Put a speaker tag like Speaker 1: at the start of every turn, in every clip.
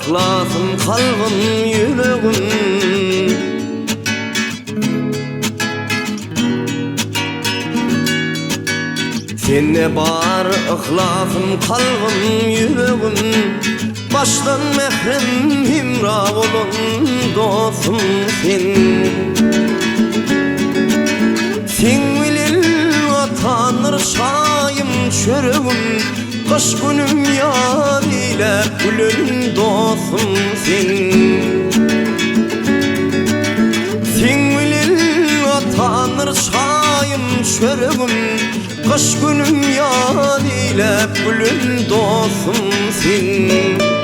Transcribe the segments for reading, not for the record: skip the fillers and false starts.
Speaker 1: ıhlasım kalbim yüreğim. Sende bar ıhlasım kalbim yüreğim. Baştan mehrem himra olun dostum sen. Sen bilen vatanır şayım çöreğim. Kış günüm yar ile gülün dostum sen. Sen bilen vatanır şayım çöreğim. Kış günüm yar ile gülün dostum sen.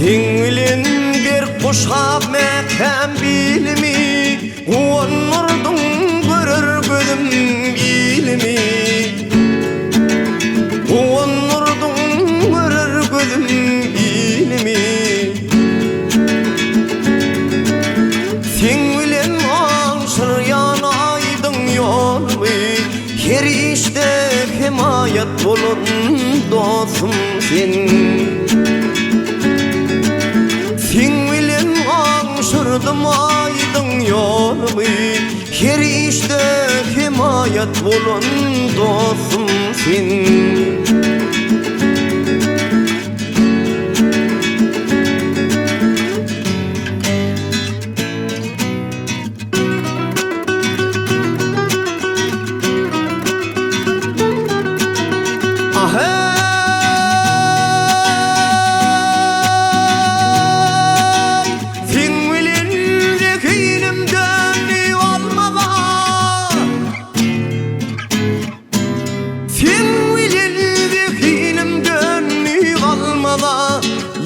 Speaker 1: Sen bilen bir kuşap mekan bilmi, onurdun görür gözüm ilmi. Onurdun görür gözüm ilmi. Sen bilen ağşır yanaydın yolmu, her işte himayet olun dostum sen. Sen bilen ağşırdım aydın yolumu, her işte himayet olun dostum sen.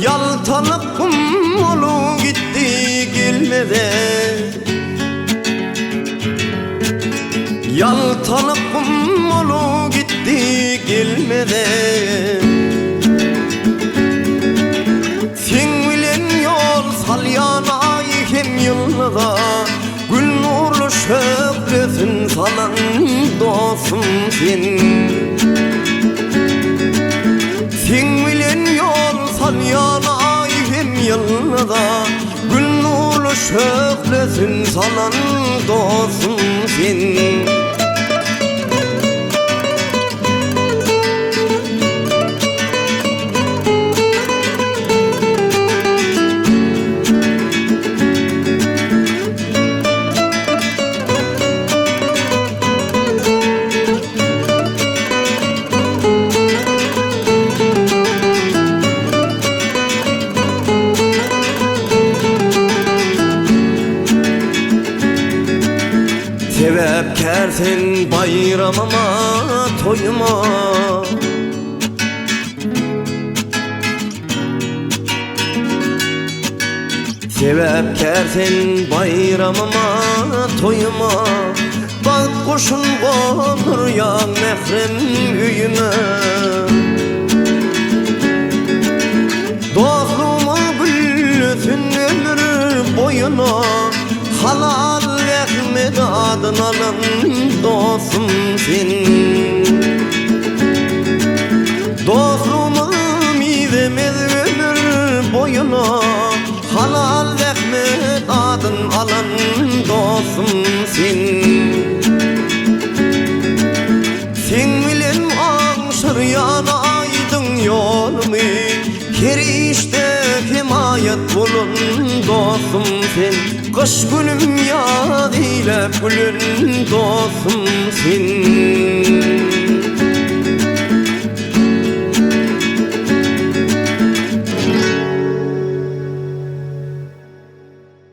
Speaker 1: Yaltanıpım olu gitti gelmede. Yaltanıpım olu gitti gelmede. Sen bilen yol salyanay hem yılda, gül nurlu şöhretin salan dostum sen. Sen bilen yol salyanay hem yılda, gül nurlu şöhretin salan dostum sen. Sebepkersin bayramıma toyuma, sebepkersin bayramıma toyuma. Bak kuşun konur ya mehrem üyüme. Dostluğumu gülsün ömür boyuna, halal Ahmet adın alın dostum sen. Dostluğumu midemez ömür boyuna, halal Ahmet adın alın dostum sen. Sen bilen ağşır yanaydın yolumu, her işte himayet olun dostum sen. Kış günüm yad ile gülün dostum sen.